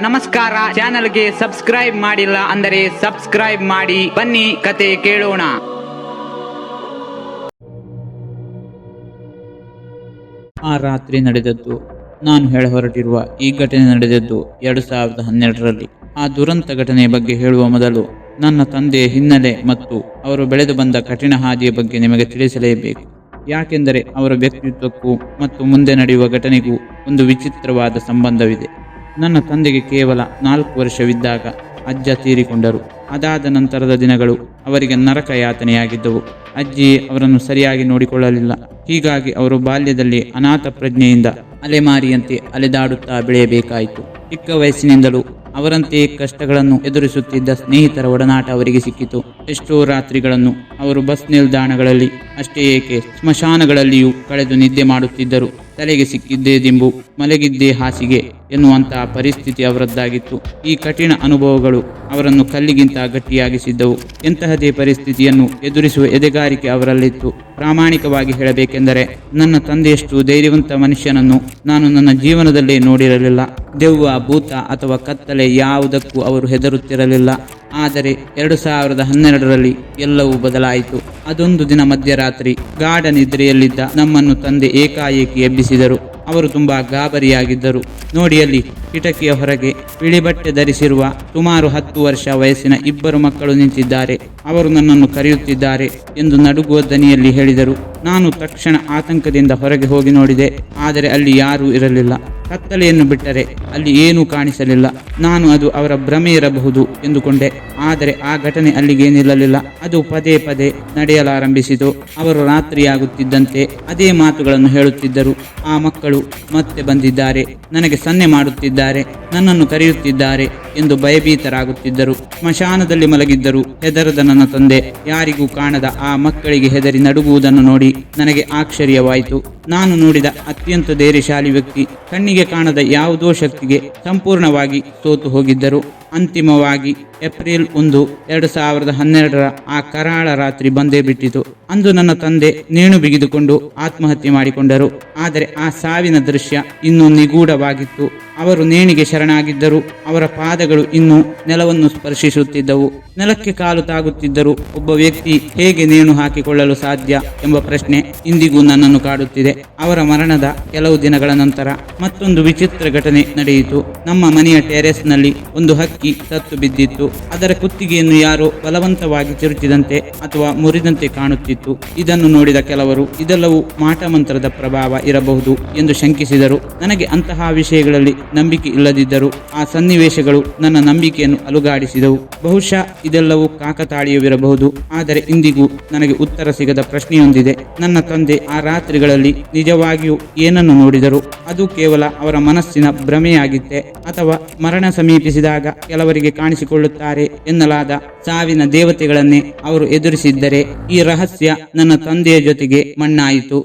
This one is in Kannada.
ನಮಸ್ಕಾರ. ಚಾನೆಲ್ಗೆ ಸಬ್ಸ್ಕ್ರೈಬ್ ಮಾಡಿಲ್ಲ ಅಂದರೆ ಸಬ್ಸ್ಕ್ರೈಬ್ ಮಾಡಿ. ಬನ್ನಿ ಕತೆ ಕೇಳೋಣ. ಆ ರಾತ್ರಿ ನಡೆದದ್ದು, ನಾನು ಹೇಳ ಹೊರಟಿರುವ ಈ ಘಟನೆ ನಡೆದದ್ದು 2012ರಲ್ಲಿ. ಆ ದುರಂತ ಘಟನೆಯ ಬಗ್ಗೆ ಹೇಳುವ ಮೊದಲು ನನ್ನ ತಂದೆಯ ಹಿನ್ನೆಲೆ ಮತ್ತು ಅವರು ಬೆಳೆದು ಬಂದ ಕಠಿಣ ಹಾದಿಯ ಬಗ್ಗೆ ನಿಮಗೆ ತಿಳಿಸಲೇಬೇಕು. ಯಾಕೆಂದರೆ ಅವರ ವ್ಯಕ್ತಿತ್ವಕ್ಕೂ ಮತ್ತು ಮುಂದೆ ನಡೆಯುವ ಘಟನೆಗೂ ಒಂದು ವಿಚಿತ್ರವಾದ ಸಂಬಂಧವಿದೆ. ನನ್ನ ತಂದೆಗೆ ಕೇವಲ 4 ವರ್ಷವಿದ್ದಾಗ ಅಜ್ಜ ತೀರಿಕೊಂಡರು. ಅದಾದ ನಂತರದ ದಿನಗಳು ಅವರಿಗೆ ನರಕ ಯಾತನೆಯಾಗಿದ್ದವು. ಅಜ್ಜಿ ಅವರನ್ನು ಸರಿಯಾಗಿ ನೋಡಿಕೊಳ್ಳಲಿಲ್ಲ. ಹೀಗಾಗಿ ಅವರು ಬಾಲ್ಯದಲ್ಲಿ ಅನಾಥ ಪ್ರಜ್ಞೆಯಿಂದ ಅಲೆಮಾರಿಯಂತೆ ಅಲೆದಾಡುತ್ತಾ ಬೆಳೆಯಬೇಕಾಯಿತು. ಚಿಕ್ಕ ವಯಸ್ಸಿನಿಂದಲೂ ಅವರಂತೆಯೇ ಕಷ್ಟಗಳನ್ನು ಎದುರಿಸುತ್ತಿದ್ದ ಸ್ನೇಹಿತರ ಒಡನಾಟ ಅವರಿಗೆ ಸಿಕ್ಕಿತು. ಎಷ್ಟೋ ರಾತ್ರಿಗಳನ್ನು ಅವರು ಬಸ್ ನಿಲ್ದಾಣಗಳಲ್ಲಿ, ಅಷ್ಟೇ ಏಕೆ ಸ್ಮಶಾನಗಳಲ್ಲಿಯೂ ಕಳೆದು ನಿದ್ದೆ ಮಾಡುತ್ತಿದ್ದರು. ತಲೆಗೆ ಸಿಕ್ಕಿದ್ದೇ ದಿಂಬು, ಮಲಗಿದ್ದೇ ಹಾಸಿಗೆ ಎನ್ನುವಂತಹ ಪರಿಸ್ಥಿತಿ ಅವರದ್ದಾಗಿತ್ತು. ಈ ಕಠಿಣ ಅನುಭವಗಳು ಅವರನ್ನು ಕಲ್ಲಿಗಿಂತ ಗಟ್ಟಿಯಾಗಿಸಿದ್ದವು. ಎಂತಹದೇ ಪರಿಸ್ಥಿತಿಯನ್ನು ಎದುರಿಸುವ ಎದೆಗಾರಿಕೆ ಅವರಲ್ಲಿತ್ತು. ಪ್ರಾಮಾಣಿಕವಾಗಿ ಹೇಳಬೇಕೆಂದರೆ ನನ್ನ ತಂದೆಯಷ್ಟು ಧೈರ್ಯವಂತ ಮನುಷ್ಯನನ್ನು ನಾನು ನನ್ನ ಜೀವನದಲ್ಲೇ ನೋಡಿರಲಿಲ್ಲ. ದೆವ್ವ, ಭೂತ ಅಥವಾ ಕತ್ತಲೆ ಯಾವುದಕ್ಕೂ ಅವರು ಹೆದರುತ್ತಿರಲಿಲ್ಲ. ಆದರೆ 2012ರಲ್ಲಿ ಎಲ್ಲವೂ ಬದಲಾಯಿತು. ಅದೊಂದು ದಿನ ಮಧ್ಯರಾತ್ರಿ ಗಾಢ ನಿದ್ರೆಯಲ್ಲಿದ್ದ ನಮ್ಮನ್ನು ತಂದೆ ಏಕಾಏಕಿ ಎಬ್ಬಿಸಿದರು. ಅವರು ತುಂಬಾ ಗಾಬರಿಯಾಗಿದ್ದರು. ನೋಡಿ, ಅಲ್ಲಿ ಕಿಟಕಿಯ ಹೊರಗೆ ಬಿಳಿ ಬಟ್ಟೆ ಧರಿಸಿರುವ ಸುಮಾರು 10 ವರ್ಷ ವಯಸ್ಸಿನ 2 ಮಕ್ಕಳು ನಿಂತಿದ್ದಾರೆ. ಅವರು ನನ್ನನ್ನು ಕರೆಯುತ್ತಿದ್ದಾರೆ ಎಂದು ನಡುಗುವ ದನಿಯಲ್ಲಿ ಹೇಳಿದರು. ನಾನು ತಕ್ಷಣ ಆತಂಕದಿಂದ ಹೊರಗೆ ಹೋಗಿ ನೋಡಿದೆ. ಆದರೆ ಅಲ್ಲಿ ಯಾರೂ ಇರಲಿಲ್ಲ. ಕತ್ತಲೆಯನ್ನು ಬಿಟ್ಟರೆ ಅಲ್ಲಿ ಏನೂ ಕಾಣಿಸಲಿಲ್ಲ. ನಾನು ಅದು ಅವರ ಭ್ರಮೆ ಇರಬಹುದು ಎಂದುಕೊಂಡೆ. ಆದರೆ ಆ ಘಟನೆ ಅಲ್ಲಿಗೆ ನಿಲ್ಲಲಿಲ್ಲ. ಅದು ಪದೇ ಪದೇ ನಡೆಯಲಾರಂಭಿಸಿತು. ಅವರು ರಾತ್ರಿಯಾಗುತ್ತಿದ್ದಂತೆ ಅದೇ ಮಾತುಗಳನ್ನು ಹೇಳುತ್ತಿದ್ದರು. ಆ ಮಕ್ಕಳು ಮತ್ತೆ ಬಂದಿದ್ದಾರೆ, ನನಗೆ ಸನ್ನೆ ಮಾಡುತ್ತಿದ್ದಾರೆ, ನನ್ನನ್ನು ಕರೆಯುತ್ತಿದ್ದಾರೆ ಎಂದು ಭಯಭೀತರಾಗುತ್ತಿದ್ದರು. ಸ್ಮಶಾನದಲ್ಲಿ ಮಲಗಿದ್ದರು ಹೆದರದ ನನ್ನ ತಂದೆ ಯಾರಿಗೂ ಕಾಣದ ಆ ಮಕ್ಕಳಿಗೆ ಹೆದರಿ ನಡುಗುವುದನ್ನು ನೋಡಿ ನನಗೆ ಆಶ್ಚರ್ಯವಾಯಿತು. ನಾನು ನೋಡಿದ ಅತ್ಯಂತ ಧೈರ್ಯಶಾಲಿ ವ್ಯಕ್ತಿ ಕಣ್ಣಿಗೆ ಕಾಣದ ಯಾವುದೋ ಶಕ್ತಿಗೆ ಸಂಪೂರ್ಣವಾಗಿ ಸೋತು ಹೋಗಿದ್ದರು. ಅಂತಿಮವಾಗಿ ಏಪ್ರಿಲ್ 1, 2012ರ ಆ ಕರಾಳ ರಾತ್ರಿ ಬಂದೇ ಬಿಟ್ಟಿತು. ಅಂದು ನನ್ನ ತಂದೆ ನೇಣು ಬಿಗಿದುಕೊಂಡು ಆತ್ಮಹತ್ಯೆ ಮಾಡಿಕೊಂಡರು. ಆದರೆ ಆ ಸಾವಿನ ದೃಶ್ಯ ಇನ್ನೂ ನಿಗೂಢವಾಗಿತ್ತು. ಅವರು ನೇಣಿಗೆ ಶರಣಾಗಿದ್ದರು. ಅವರ ಪಾದಗಳು ಇನ್ನೂ ನೆಲವನ್ನು ಸ್ಪರ್ಶಿಸುತ್ತಿದ್ದವು. ನೆಲಕ್ಕೆ ಕಾಲು ತಾಗುತ್ತಿದ್ದರು. ಒಬ್ಬ ವ್ಯಕ್ತಿ ಹೇಗೆ ನೇಣು ಹಾಕಿಕೊಳ್ಳಲು ಸಾಧ್ಯ ಎಂಬ ಪ್ರಶ್ನೆ ಇಂದಿಗೂ ನನ್ನನ್ನು ಕಾಡುತ್ತಿದೆ. ಅವರ ಮರಣದ ಕೆಲವು ದಿನಗಳ ನಂತರ ಮತ್ತೊಂದು ವಿಚಿತ್ರ ಘಟನೆ ನಡೆಯಿತು. ನಮ್ಮ ಮನೆಯ ಟೆರೆಸ್ನಲ್ಲಿ ಒಂದು ಹಕ್ಕಿ ಸತ್ತು ಬಿದ್ದಿತ್ತು. ಅದರ ಕುತ್ತಿಗೆಯನ್ನು ಯಾರೋ ಬಲವಂತವಾಗಿ ತಿರುಚಿದಂತೆ ಅಥವಾ ಮುರಿದಂತೆ ಕಾಣುತ್ತಿತ್ತು. ಇದನ್ನು ನೋಡಿದ ಕೆಲವರು ಇದೆಲ್ಲವೂ ಮಾಟಮಂತ್ರದ ಪ್ರಭಾವ ಇರಬಹುದು ಎಂದು ಶಂಕಿಸಿದರು. ನನಗೆ ಅಂತಹ ವಿಷಯಗಳಲ್ಲಿ ನಂಬಿಕೆ ಇಲ್ಲದಿದ್ದರೂ ಆ ಸನ್ನಿವೇಶಗಳು ನನ್ನ ನಂಬಿಕೆಯನ್ನು ಅಲುಗಾಡಿಸಿದವು. ಬಹುಶಃ ಇದೆಲ್ಲವೂ ಕಾಕತಾಳೀಯವಿರಬಹುದು. ಆದರೆ ಇಂದಿಗೂ ನನಗೆ ಉತ್ತರ ಸಿಗದ ಪ್ರಶ್ನೆಯೊಂದಿದೆ. ನನ್ನ ತಂದೆ ಆ ರಾತ್ರಿಗಳಲ್ಲಿ ನಿಜವಾಗಿಯೂ ಏನನ್ನು ನೋಡಿದರು? ಅದು ಕೇವಲ ಅವರ ಮನಸ್ಸಿನ ಭ್ರಮೆಯಾಗಿತ್ತೆ, ಅಥವಾ ಮರಣ ಸಮೀಪಿಸಿದಾಗ ಕೆಲವರಿಗೆ ಕಾಣಿಸಿಕೊಳ್ಳುತ್ತಾರೆ ಎನ್ನಲಾದ ಸಾವಿನ ದೇವತೆಗಳನ್ನೇ ಅವರು ಎದುರಿಸಿದ್ದರೆ? ಈ ರಹಸ್ಯ ನನ್ನ ತಂದೆಯ ಜೊತೆಗೆ ಮಣ್ಣಾಯಿತು.